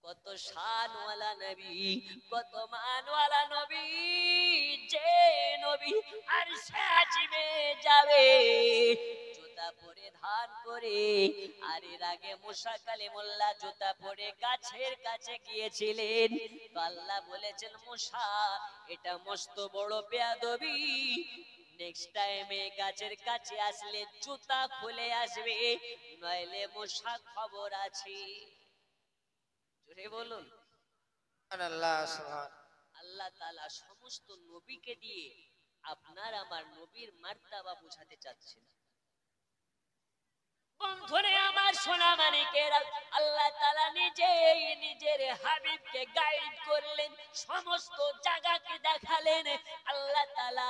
কত শানওয়ালা নবী, কত মানওয়ালা নবী, যে নবী আরশে আজিমে যাবে জুতা পরে ধান করে। আর এর আগে মুসা কালিমুল্লাহ জুতা পরে গাছের কাছে গিয়েছিলেন, তো আল্লাহ বলেছেন মুসা এটা মস্ত বড় বেয়াদবি, নেক্সট টাইমে গাছের কাছে আসলে জুতা খুলে আসবে, নইলে মুসা খবর আছে। জোরে বলুন আল্লাহ তাআলা সমস্ত নবীকে দিয়ে আপনার আমার নবীর মার্তাবা বোঝাতে চাচ্ছেন। বন্ধুরে আমার সোনা মানিকেরা, আল্লাহ তাআলা নিজেই নিজের হাবিবকে গাইড করলেন, সমস্ত জায়গাকে দেখালেন। আল্লাহ তাআলা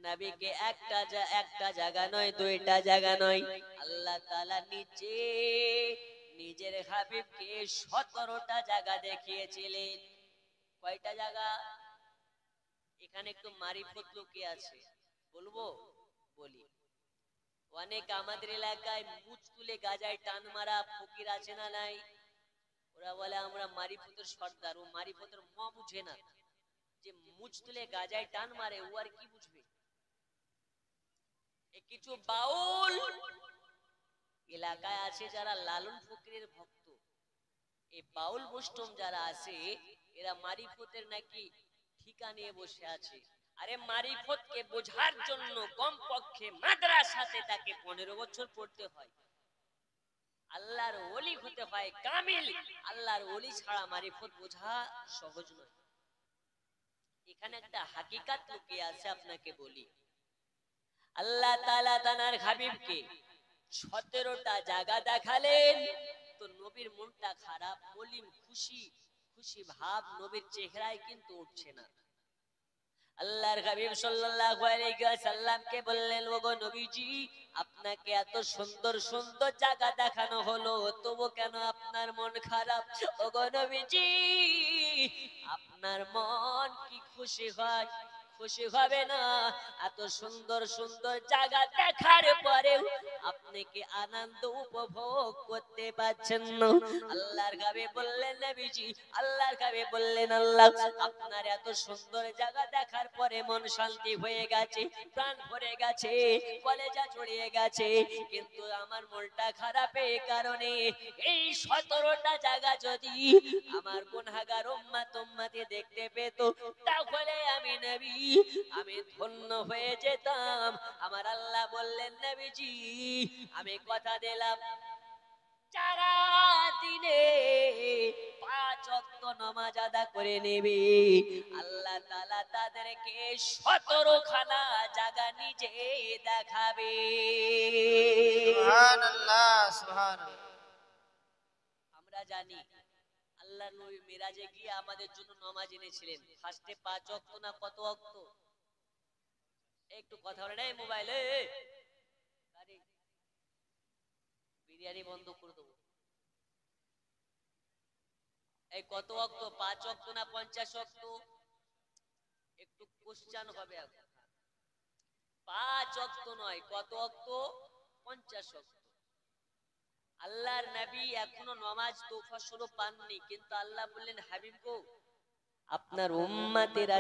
নবীকে একটা জায়গা নয়, দুইটা জায়গা নয়, আল্লাহ তাআলা নিজের হাবিবকে 17টা জায়গা দেখিয়েছিলেন। কয়টা জায়গা? এখানে একটু মারিফত লুকিয়ে আছে, বলবো? বলি। অনেক আমাদের এলাকায় মুচ তুলে গাজায় টান মারা ফকির আছে না নাই? ওরা বলে আমরা মারিফতের সর্দার, ও মারিফতের ম বুঝে না। যে মুচ তুলে গাজায় টান মারে ও আর কি বুঝবে? কিছু বাউল এলাকায় আছে যারা লালন ফকিরের ভক্ত। এই বাউল বৈষ্ণব যারা আছে এরা মারিফতের নাকি ঠিকা নিয়ে বসে আছে। আরে মারিফতকে বোঝার জন্য কমপক্ষে মাদ্রাসাতে তাকে 15 বছর পড়তে হয়, আল্লাহর ওলি হতে হয় কামিল। আল্লাহর ওলি ছাড়া মারিফত বোঝা সহজ নয়। এখানে একটা হাকিকাত লুকিয়ে আছে, আপনাকে বলি। আল্লাহ তাআলা তার হাবিবকে 17টা জায়গা দেখালেন, তো নবীর মনটা খারাপ, মলিন, খুশি খুশি ভাব নবীর চেহারায় কিন্তু উঠছে না। আল্লাহর হাবিব সাল্লাল্লাহু আলাইহি ওয়াসাল্লামকে বললেন, ওগো নবীজি আপনাকে এত সুন্দর সুন্দর জায়গা দেখানো হলো, তবু কেন আপনার মন খারাপ? ওগো নবীজি আপনার মন কি খুশি হয়? খুশি হবে না? এত সুন্দর সুন্দর জায়গা দেখার পরেও আপনি কি আনন্দ উপভোগ করতে পারছেন না? আল্লাহর হাবিব বললেন, নবীজি আল্লাহর হাবিব বললেন, আল্লাহ আপনার এত সুন্দর জায়গা দেখার পরে মন শান্তি হয়ে গেছে, প্রাণ ভরে গেছে, কলেজা জড়িয়ে গেছে, কিন্তু আমার মনটা খারাপ এই কারণে এই 17টা জায়গা যদি আমার গুনাহগার উম্মতে দেখতে পেত তাহলে আমি নবী আমি ধন্য হয়ে যেতাম। আমার আল্লাহ বললেন, নবীজি আমি কথা দিলাম যারা দিনে 5 ওয়াক্ত নামাজ আদা করে নেবে আল্লাহ তাআলা তাদেরকে 17খানা জায়গা নিজে দেখাবে। সুবহানাল্লাহ সুবহানাল্লাহ। আমরা জানি আল্লাহর নবী মিরাজে গিয়ে আমাদের জন্য নামাজ এনেছিলেন। ফার্স্টে 5 ওয়াক্ত না কত ওয়াক্ত? একটু কথা বলে নাই মোবাইলে, আরে বিরিয়ানি বন্ধ করে দেবো। এই কত ওয়াক্ত? 5 ওয়াক্ত না 50 ওয়াক্ত? একটু কোশ্চেন হবে এখন। 5 ওয়াক্ত নয়, কত ওয়াক্ত? 50 ওয়াক্ত। আল্লাহর নবী এখনো নামাজ তোফা স্বরূপ পাননি, কিন্তু আল্লাহ বললেন, হাবিব গো আপনার উম্মতেরা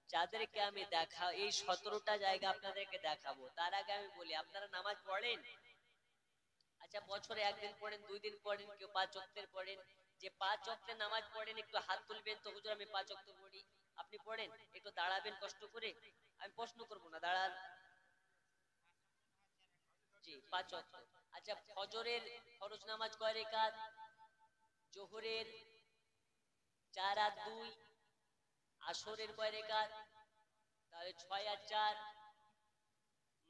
যাদেরকে আমি দেখা এই 17টা জায়গা আপনাদেরকে দেখাবো, তার আগে আমি বলি আপনারা নামাজ পড়েন? আচ্ছা বছরে একদিন পড়েন, 2 দিন পড়েন, কেউ 5 ওয়াক্তের পড়েন। যে 5 ওয়াক্তের নামাজ পড়েন একটু হাত তুলবেন তো, হুজুর আমি 5 ওয়াক্ত পড়ি। আপনি পড়েন? একটু দাঁড়াবেন কষ্ট করে, আমি প্রশ্ন করব না, দাঁড়ান। জি 5 ওয়াক্ত। আচ্ছা ফজরের ফরজ নামাজ কয় রাকাত? জোহরের 4 আর 2, আসরের কয় রাকাত? তাহলে 6 আর 4,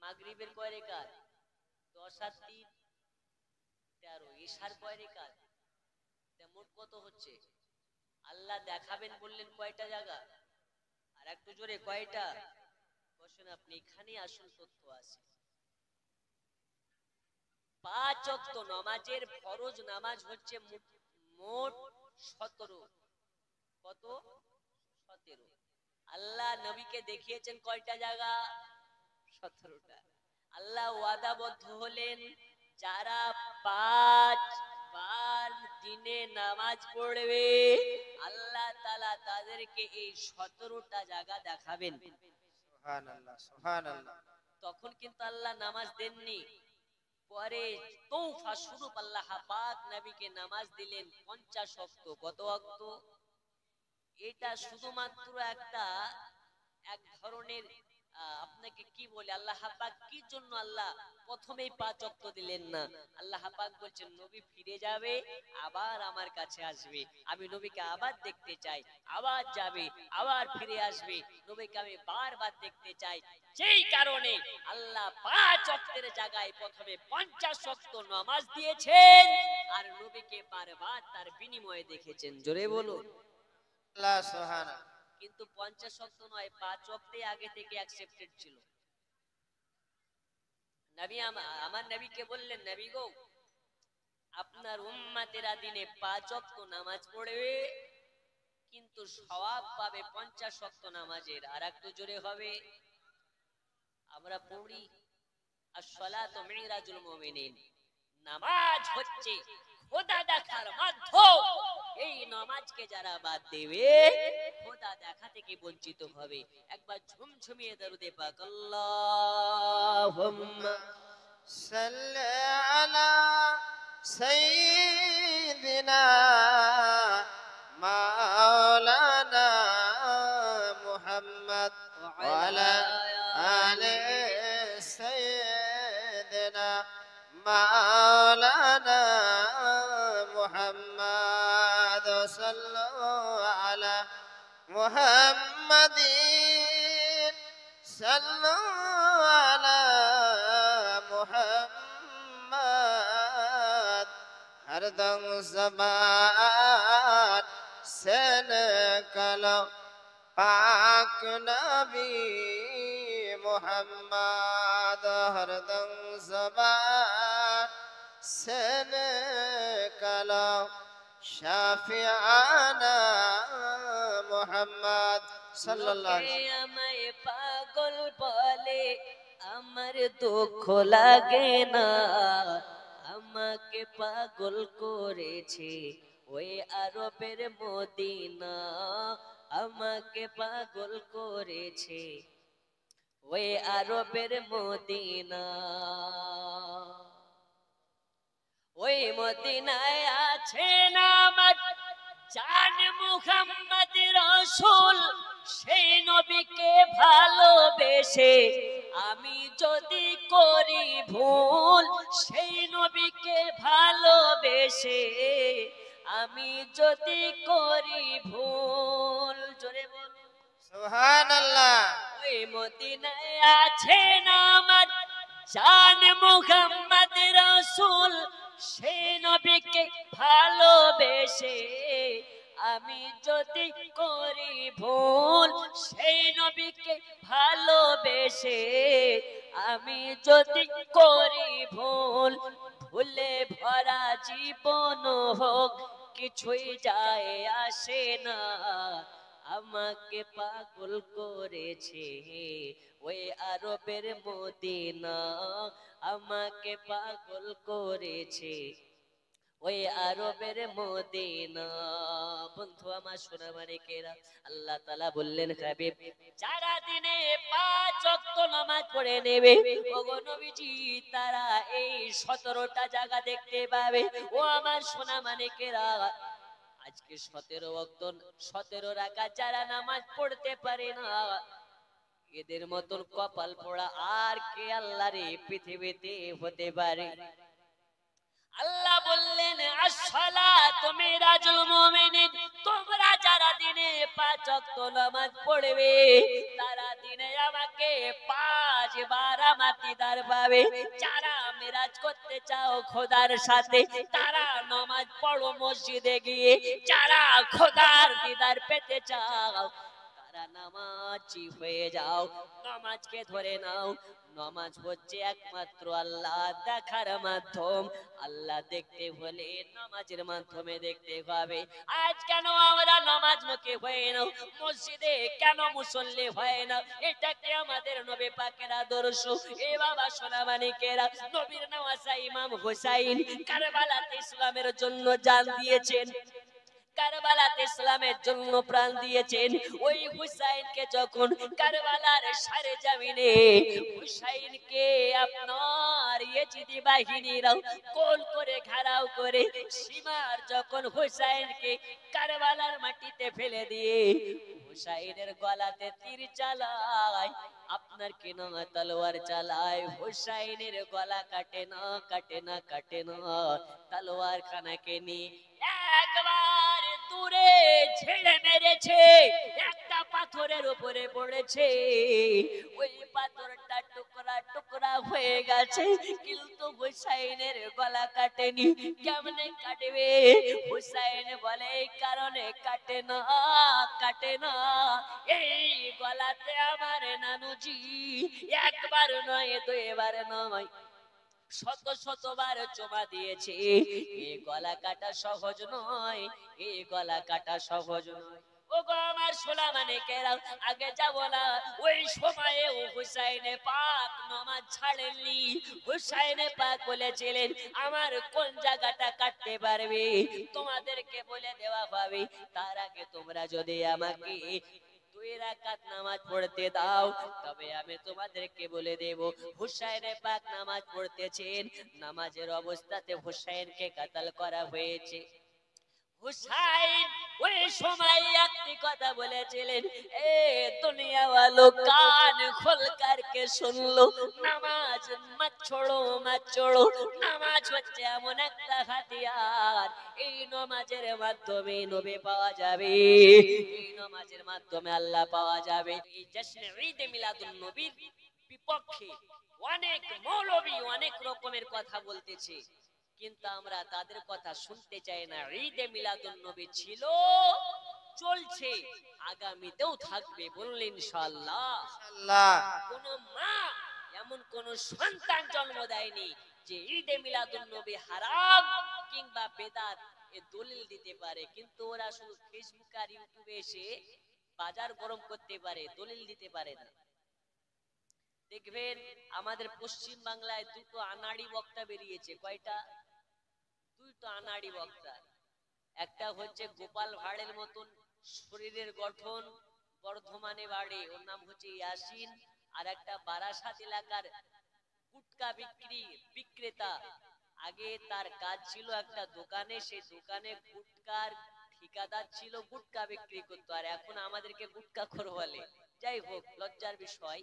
মাগরিবের কয় রাকাত? 10 আর 3 13, ইশার কয় রাকাত? মোট কত হচ্ছে? আল্লাহ দেখাবেন বললেন কয়টা জায়গা? আর একটু জোরে কয়টা? বসেন আপনি, এখানেই আসল তথ্য আছে। 5 ওয়াক্ত নামাজের ফরজ নামাজ হচ্ছে মোট 17। কত? 17। আল্লাহ নবীকে দেখিয়েছেন কয়টা জায়গা? 17টা। আল্লাহ ওয়াদাবদ্ধ হলেন যারা 5 দিনে নামাজ পড়বে আল্লাহ তাআলা তাদেরকে এই 17টা জায়গা দেখাবেন। সুবহানাল্লাহ সুবহানাল্লাহ। তখন কিন্তু আল্লাহ নামাজ দেননি, পরে তৌফা স্বরূপ আল্লাহ পাক নবীকে নামাজ দিলেন 50 ওয়াক্ত। কত ওয়াক্ত? এটা শুধুমাত্র এক ধরনের আপনাকে কি বলে, আল্লাহ পাক কি জন্য আল্লাহ প্রথমেই 5 ওয়াক্ত দিলেন না? আল্লাহ পাক বলছেন নবী ফিরে যাবে, আবার আমার কাছে আসবে, আমি নবীকে আবার দেখতে চাই, আবার যাবে, আবার ফিরে আসবে, নবীকে আমি বারবার দেখতে চাই। যেই কারণে আল্লাহ 5 ওয়াক্তের জায়গায় প্রথমে 50 ওয়াক্ত নামাজ দিয়েছেন, আর নবীকে বারবার তার বিনিময়ে দেখেছেন। জোরে বলুন আল্লাহ সুবহানাল্লাহ। কিন্তু 50 ওয়াক্ত নয়, 5 ওয়াক্তই আগে থেকে অ্যাকসেপ্টেড ছিল। নবী আমার নবীকে বললেন, নবী গো, আপনার উম্মতেরা দিনে 5 ওয়াক্ত নামাজ পড়বে, কিন্তু সওয়াব পাবে 50 ওয়াক্ত নামাজের। আর একটু জোরে হবে। আমরা পড়ি আস-সালাতু মিরাজুল মুমিনিন, নামাজ হচ্ছে খোদা দেখার মাধ্যম। এই নামাজকে যারা বাদ দেবে খোদা দেখা থেকে বঞ্চিত হবে। একবার ঝুমঝুমিয়ে দরুদে পাক আল্লাহুম্মা সাল্লি আলা সাইয়্যিদিনা মাওলানা মুহাম্মদ ওয়া আলা আলি সাইয়্যিদিনা মাওলানা মুহাম্মদ সাল্লাল্লাহু আলা মুহাম্মাদিন সাল্লাল্লাহু আলা মুহাম্মদ হরদম জবান से निकलो पाक नबी मुहम्मद हरदम ज़बान से निकलो शाफिआना मुहम्मद सल्लल्लाहु अलैहि वसल्लम। আমায় পাগল বলে আমার দুঃখ লাগে না, আমাকে পাগল করেছে ওই আরবের মদিনা, আমাকে পাগল করেছে ওই আরবের মদিনা। ওই মদিনায় আছেন আমার জান মুহাম্মদ রাসূল, সেই নবীকে ভালোবেসে আমি যদি করি ভুল, সেই নবীকে ভালোবেসে আমি যদি করি ভুল, জোরে বলুন সুবহানাল্লাহ। ওই মদিনায় আছেন আমার জান মুহাম্মদ রাসূল, সেই নবীকে ভালোবেসে আমি যদি করি ভুল, সেই নবীকে ভালোবেসে আমি যদি করি ভুল, ভুলে ভরা জীবন হোক কিছুই যায় আসে না, আমাকে পাগল করেছে ওই আরবের মদিনা, আমাকে পাগল করেছে ওই আরবের মদিনা। বন্ধু আমার সোনা মানিকেরা, আল্লাহ তাআলা বললেন হাবিব যারা দিনে 5 ওয়াক্ত নামাজ পড়ে নেবে ওগো নবীজি, তারা এই 17টা জায়গা দেখতে পাবে। ও আমার সোনা মানিকেরা, আজকে 17 ওয়াক্ত 17 রাকাত যারা নামাজ পড়তে পারে না, এদের মতন কপাল পোড়া আর কে আল্লাহর এই পৃথিবীতে হতে পারে? আল্লাহ বললেন আস-সালাতু মিরাজুল মুমিনিন, তোমরা যারা দিনে 5 ওয়াক্ত নামাজ পড়বে তারা দিনে আমাকে 5 বার আমার দিদার পাবে। যারা মিরাজ করতে চাও খোদার সাথে তারা নামাজ পড়ো মসজিদে গিয়ে, যারা খোদার দিদার পেতে চাও তারা নামাজি হয়ে যাও, নামাজকে ধরে নাও। নামাজ হচ্ছে একমাত্র আল্লাহ দেখার মাধ্যম। আল্লাহ দেখতে হলে নামাজের মাধ্যমে দেখতে হবে। আজ কেন আমরা নামাজ মুখী হই না, মসজিদে কেন মুসল্লি হয় না? এটা কি আমাদের নবী পাকের আদর্শ? এ বাবা সোনা মানিকেরা, নবীর নওয়াজা ইমাম হুসাইন কারবালাতে ইসলামের জন্য জান দিয়েছেন, কারবালাতে ইসলামের জন্য প্রাণ দিয়েছেন। ওই হুসাইনকে যখন কারবালার সারে জমিনে হুসাইনকে আপনার ইয়েজিদি বাহিনীরা কোল করে ঘেরাও করে সীমার যখন হুসাইনকে কারবালার মাটিতে ফেলে দিয়ে হুসাইনের গলাতে তীর চালায়, আপনার কি না তলোয়ার চালায়, হুসাইনের গলা কাটে না, কাটে না, কাটে না। তলোয়ার খানাকে নিয়ে একবার দূরে ছেড়ে মেরেছে, একটা পাথরের উপরে পড়েছে, ওই পাথরটা টুকরা টুকরা হয়ে গেছে, কিন্তু হুসাইনের গলা কাটেনি। কেমনে কাটবে? হুসাইন বলে এই কারণে কাটে না, কাটে না, এই গলাতে আমার নানুজি একবার নয় দুইবার নয় শত শতবার চুমা দিয়েছে। এই গলা কাটা সহজ নয়, এই গলা কাটা সহজ নয়। ও গো আমার সোনা মানিকেরা, আগে যাব না, ওই সময়ে হুসাইনে পাক নামাজ ছাড়েননি। হুসাইনে পাক বলেছিলেন আমার কোন জায়গাটা কাটতে পারবে তোমাদেরকে বলে দেওয়া হবে, তার আগে তোমরা যদি আমাকে 2 রাকাত নামাজ পড়তে দাও তবে আমি তোমাদেরকে বলে দেব। হুসাইন পাক নামাজ পড়তেছেন, নামাজের অবস্থাতে হুসাইনকে কতল করা হয়েছে। হুসাইন ওই সময় একটি কথা বলেছিলেন, এ দুনিয়া वालों কান খোল করকে শুন লো, নামাজ মত ছোড়ো, মত ছোড়ো। নামাজ হচ্ছে এমন একটা হাতিয়ার, এই নামাজের মাধ্যমে নবী পাওয়া যাবে, এই নামাজের মাধ্যমে আল্লাহ পাওয়া যাবে। এই জশ্নে ঈদ মিলাদুন নবীর বিপক্ষে অনেক মৌলবী অনেক রকমের কথা বলতেছে, কিন্তু আমরা তাদের কথা শুনতে চাই না। ঈদে মিলাদুন নবী ছিল, চলছে, আগামীতেও থাকবে, বললেন ইনশাআল্লাহ। ইনশাআল্লাহ। কোন মা এমন কোন সন্তান জন্ম দেয়নি যে ঈদে মিলাদুন নবী হারাম কিংবা বেদাত এ দলিল দিতে পারে, কিন্তু ওরা শুধু ফেসবুক আর ইউটিউবে এসে বাজার গরম করতে পারে, দলিল দিতে পারে না। দেখবেন আমাদের পশ্চিম বাংলায় দুটো আনাড়ি বক্তা বেরিয়েছে। কয়টা? দুটো আনাড়ি বক্তা। একটা হচ্ছে গোপাল ভাঁড়ের মতন শরীরের গঠন, বর্ধমানে বাড়ি, ওর নাম হচ্ছে ইয়াসিন। আর একটা বারাসাত এলাকার গুটকা বিক্রেতা। আগে তার কাজ ছিল একটা দোকানে, সেই দোকানে গুটকার ঠিকাদার ছিল, গুটকা বিক্রি করতো, আর এখন আমাদেরকে গুটকাখোর বলে। যাই হোক, লজ্জার বিষয়।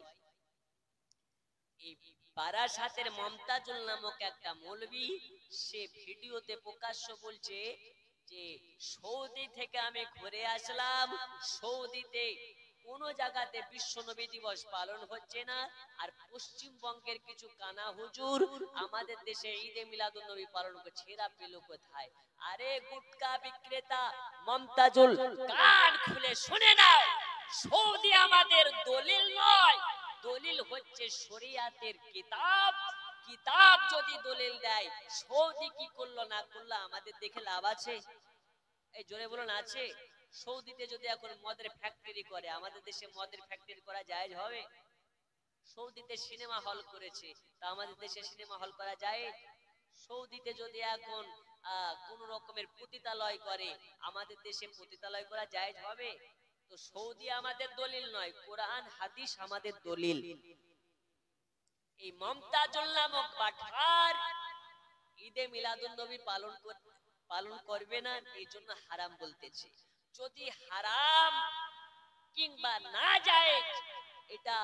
এই বারাসাতের মমতাজুল নামক একটা মৌলবী, সে ভিডিওতে প্রকাশ্য বলছে যে সৌদি থেকে আমি ঘুরে আসলাম, সৌদিতে কোন জায়গাতে বিশ্ব নবী দিবস পালন হচ্ছে না, আর পশ্চিমবঙ্গের কিছু কানা হুজুর আমাদের দেশে ঈদে মিলাদুন নবী পালন করছে, এরা পেল কোথায়? আরে গুটকা বিক্রেতা মমতাজুল, কান খুলে শুনে নাও, সৌদি আমাদের দলিল নয়, দলিল হচ্ছে শরিয়াতের কিতাব। কিতাব যদি দলিল দেয়, সৌদি কি করলো না করলো আমাদের দেখে লাভ আছে? এই জোরে বলুন, আছে? সৌদিতে যদি এখন মদের ফ্যাক্টরি করে, আমাদের দেশে মদের ফ্যাক্টরি করা জায়েজ হবে? সৌদিতে সিনেমা হল করেছে, তা আমাদের দেশে সিনেমা হল করা যায়? সৌদিতে যদি এখন কোন রকমের পতিতালয় করে, আমাদের দেশে পতিতালয় করা জায়েজ হবে? তো সৌদি আমাদের দলিল নয়, কোরআন হাদিস আমাদের দলিল। এই মমতাজুল নামক বাটপার ঈদে মিলাদুন নবী পালন করবে না, এই জন্য হারাম বলতেছে। যদি হারাম কিংবা না যায় এটা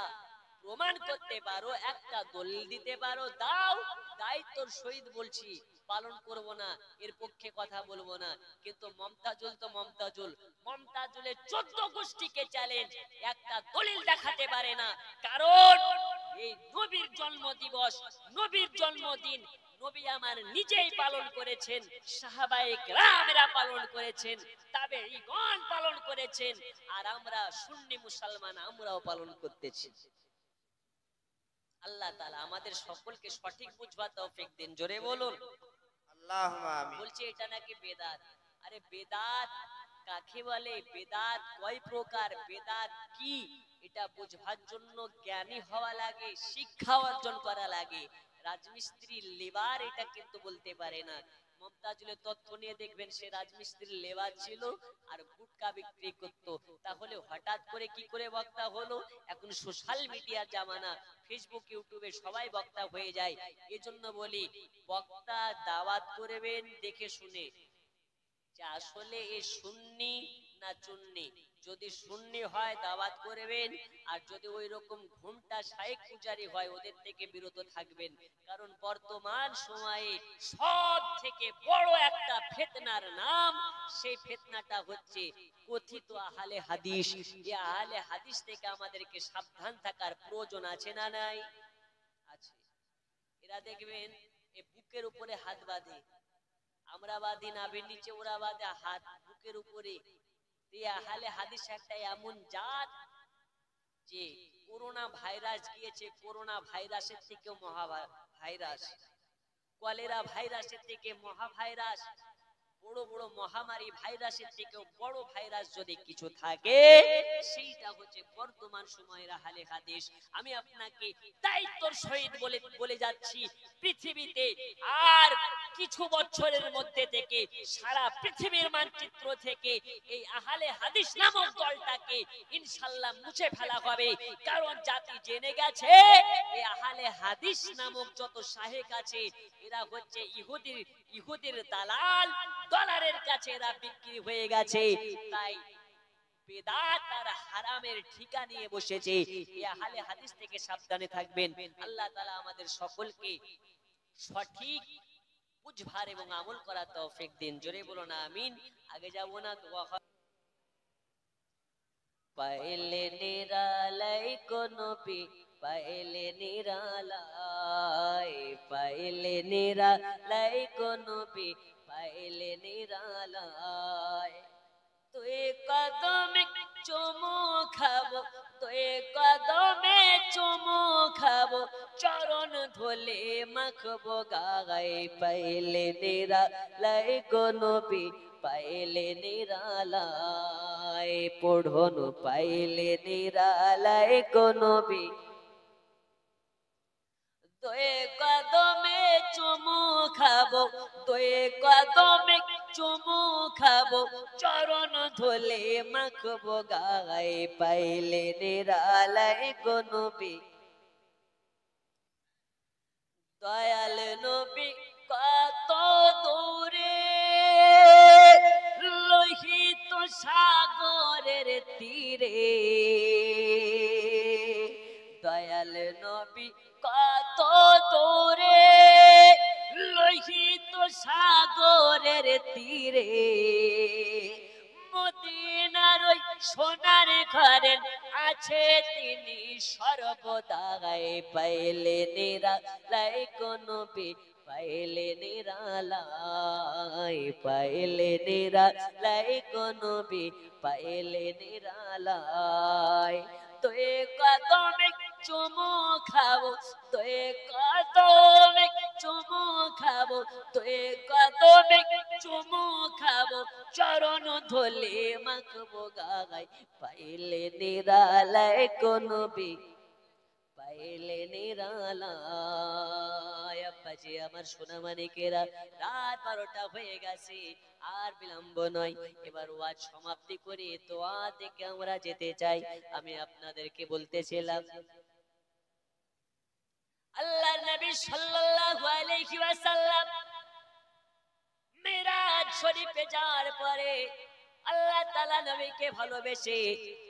প্রমাণ করতে পারো, একটা দলিল দিতে পারো, দাও, দায়িত্বর সহিত বলছি পালন করব না, এর পক্ষে কথা বলবো না। কিন্তু মমতাজুল তো মমতাজুল, মমতাজুলের 14 গোষ্ঠীকে চ্যালেঞ্জ, একটা দলিল দেখাতে পারে না। কারণ এই নবীর জন্ম দিবস, নবীর জন্মদিন নবী আমার নিজেই পালন করেছেন, সাহাবায়ে কেরামেরা পালন করেছেন, তাবেঈগণ পালন করেছেন, আর আমরা সুন্নি মুসলমান আমরাও পালন করতেছি। আল্লাহ তাআলা আমাদের সকলকে সঠিক বুঝবার তৌফিক দিন, জোরে বলুন আল্লাহুম্মা আমিন। বলছে এটা নাকি বেদাত। আরে বেদাত কাকে বলে, বেদাত কয় প্রকার, বেদাত কি, এটা বুঝবার জন্য জ্ঞানী হওয়া লাগে, শিক্ষা অর্জন করা লাগে। রাজমিস্ত্রি লেবার এটা কিন্তু বলতে পারে না। মমতাজুলের তথ্য নিয়ে দেখবেন সে রাজমিস্ত্রির লেবার ছিল আর গুটকা বিক্রি করত। তাহলে হঠাৎ করে কি করে বক্তা হলো? এখন সোশ্যাল মিডিয়ার জামানা, ফেসবুক ইউটিউবে সবাই বক্তা হয়ে যায়। এজন্য বলি বক্তা দাওয়াত করবেন দেখে শুনে, যে আসলে এ সুন্নি না চুন্নি। যদি সুন্নি হয় দাওয়াত করবেন, আর যদি ওই রকম ঘুমটা শায়েখ পূজারি হয় ওদের থেকে বিরত থাকবেন। কারণ বর্তমান সময়ে সব থেকে বড় একটা ফিতনার নাম, সেই ফিতনাটা হচ্ছে কথিত আহলে হাদিস। এই আহলে হাদিস থেকে আমাদেরকে সাবধান থাকার প্রয়োজন আছে না নাই? আছে। এরা দেখবেন এই বুকের উপরে হাত বাঁধে, আমরা বাঁধি নাভির নিচে, ওরা বাঁধে হাত বুকের উপরে। আহলে হাদিস একটা এমন জাত যে করোনা ভাইরাস গিয়েছে, করোনা ভাইরাসের থেকেও মহা ভাইরাস, কলেরা ভাইরাসের থেকে মহা ভাইরাস, বড় বড় মহামারী ভাইরাসের থেকেও বড় ভাইরাস যদি কিছু থাকে সেইটা হচ্ছে বর্তমান সময়ের আহলে হাদিস। আমি আপনাকে দায়িত্বের সহিত বলে যাচ্ছি, পৃথিবীতে আর কিছু বছরের মধ্যে থেকে সারা পৃথিবীর মানচিত্র থেকে এই আহলে হাদিস নামক দলটাকে ইনশাআল্লাহ মুছে ফেলা হবে। কারণ জাতি জেনে গেছে এই আহলে হাদিস নামক যত শাহেক আছে এরা হচ্ছে ইহুদির দালাল, ডলারের কাছে এরা বিক্রি হয়ে গেছে। তাই বেদাত আর হারামের ঠিকা নিয়ে বসেছে। এই আহলে হাদিস থেকে সাবধানে থাকবেন। আল্লাহ তাআলা আমাদের সকলকে সঠিক বুঝবার এবং আমল করার তৌফিক দিন, জোরে বলুন আমিন। আগে যাব না, দোয়া পাইলে নিরালাই কোন পি, পাইলে নিরালাই, পাইলে নিরালাই কোন পি, পাইলে নিরালাই। তুই কদমে চুমু খাবো, তুই কদমে চুমু খাবো, চরণ ধুলে মাখবো গায়ে। পাইলে নিরালাই কোন পি, পাইলে নিরালাই, পড়ুন পাইলে নিরালাই কোন পি। তুই কদমে চুমু খাবো, তুই কদমে চুমু খাবো, চরণ ধুলে মাখবো গায়ে। পাইলে নিরালাই কোন পি, দয়াল নবী কত দূরে, লোহিত সাগরের তীরে। দয়াল নবী কত দূরে, লোহিত সাগরের তীরে। মদিনার ওই সোনার ঘরে আছে তিনি সর্বদাই। পাইলে নিরালাই কোন পি, পাইলে নিরালাই, পাইলে নিরালাই কোন পি, পাইলে নিরালাই। তুই কদমে চুমু খাবো, তুই কদমে চুমু খাবো, তুই কদমে চুমু খাবো, চরণ ধুলে মাখবো গায়ে। পাইলে নিরালাই কোন পি, পাইলে নিরালাই। আব্বাজি আমার সোনা মানিকেরা, রাত 12টা হয়ে গেছে, আর বিলম্ব নয়, এবার ওয়াজ সমাপ্তি করে দোয়া থেকে আমরা যেতে চাই। আমি আপনাদেরকে বলতেছিলাম আল্লাহর নবী সাল্লাল্লাহু আলাইহি ওয়াসাল্লাম মিরাজ শরীফে যাওয়ার পরে আল্লাহ তাআলা নবীকে ভালোবেসে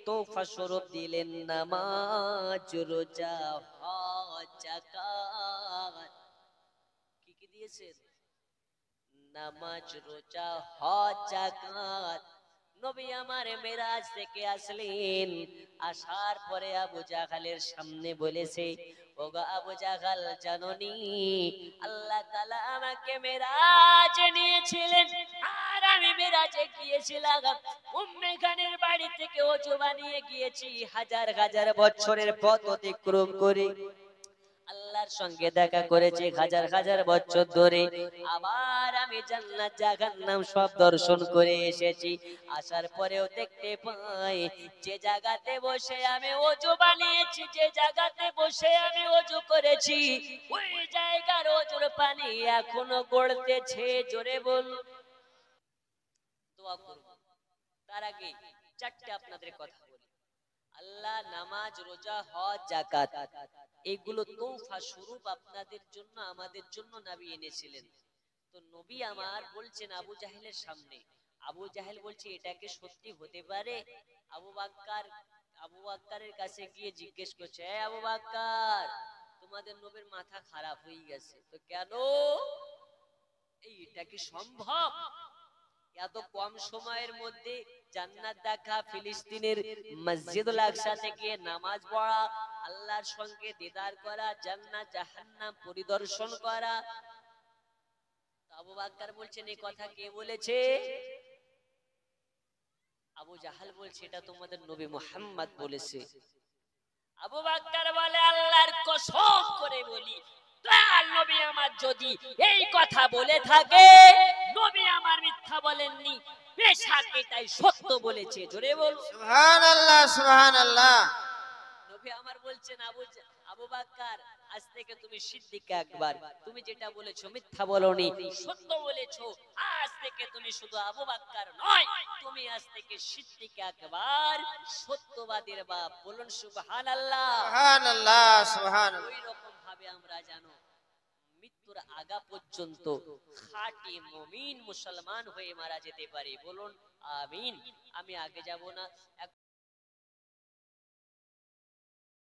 তোফা স্বরূপ দিলেন নামাজ, রোজা, হজ, যাকাত। কি কি দিয়েছেন? নামাজ, রোজা, হজ, যাকাত। নবী আমার মেরাজ থেকে আসলেন, আসার পরে আবু জাহালের সামনে বলেছে, ওগো আবু জাহাল জাননি আল্লাহ তাআলা আমাকে মেরাজ নিয়েছিলেন, আর আমি মেরাজে গিয়েছিলাম উম্মে খানের বাড়ি থেকে ওযু বানিয়ে গিয়েছি হাজার হাজার বছরের পথ অতিক্রম করে। আল্লাহর সঙ্গে দেখা করেছে হাজার হাজার বছর ধরে, আবার আমি জান্নাত জাহান্নাম সব দর্শন করে এসেছি। আসার পরেও দেখতে পাই যে জায়গাতে বসে আমি ওযু বানিয়েছি, যে জায়গাতে বসে আমি ওযু করেছি, ওই জায়গার ওযুর পানি এখনো গড়তেছে। জোরে বল। দোয়া করব, তার আগে চারটে আপনাদের কথা বলি। আল্লাহ নামাজ, রোজা, হজ, যাকাত এগুলো তৌফা স্বরূপ আপনাদের জন্য আমাদের জন্য নবী এনেছিলেন। তো নবী আমার বলছেন আবু জাহেলের সামনে, আবু জাহেল বলছে এটা কি সত্যি হতে পারে? আবু বাক্কারের কাছে গিয়ে জিজ্ঞেস করছে, হে আবু বাক্কার, তোমাদের নবীর মাথা খারাপ হয়ে গেছে তো কেন? এটা কি সম্ভব? এত কম সময়ের মধ্যে জান্নাত দেখা, ফিলিস্তিনের মসজিদুল আকসাতে গিয়ে নামাজ পড়া, আল্লাহর সঙ্গে দিদার করা, জান্নাত জাহান্নাম পরিদর্শন করা। আবু বাক্কার বলছেন এই কথা কে বলেছে? আবু জাহাল বলছে এটা তোমাদের নবী মুহাম্মদ বলেছে। আবু বাক্কার বলে আল্লাহর কসম করে বলি, দয়াল নবী আমার যদি এই কথা বলে থাকে, নবী আমার মিথ্যা বলেননি, বেশক এটাই সত্য বলেছে। জোরে বল সুবহানাল্লাহ, সুবহানাল্লাহ। নবী আমার বলছেন আবু বাক্কার, আজ থেকে তুমি সিদ্দিক আকবার, তুমি যেটা বলেছো মিথ্যা বলনি, সত্য বলেছো। আজ থেকে তুমি শুধু আবু বাক্কার নয়, তুমি আজ থেকে সিদ্দিক আকবার, সত্যবাদীর বাপ। বলুন সুবহানাল্লাহ, সুবহানাল্লাহ, সুবহানাল্লাহ। ওই রকম ভাবে আমরা জানো মৃত্যুর আগা পর্যন্ত খাঁটি মুমিন মুসলমান হয়ে মারা যেতে পারি। বলুন আমিন। আমি আগে যাব না।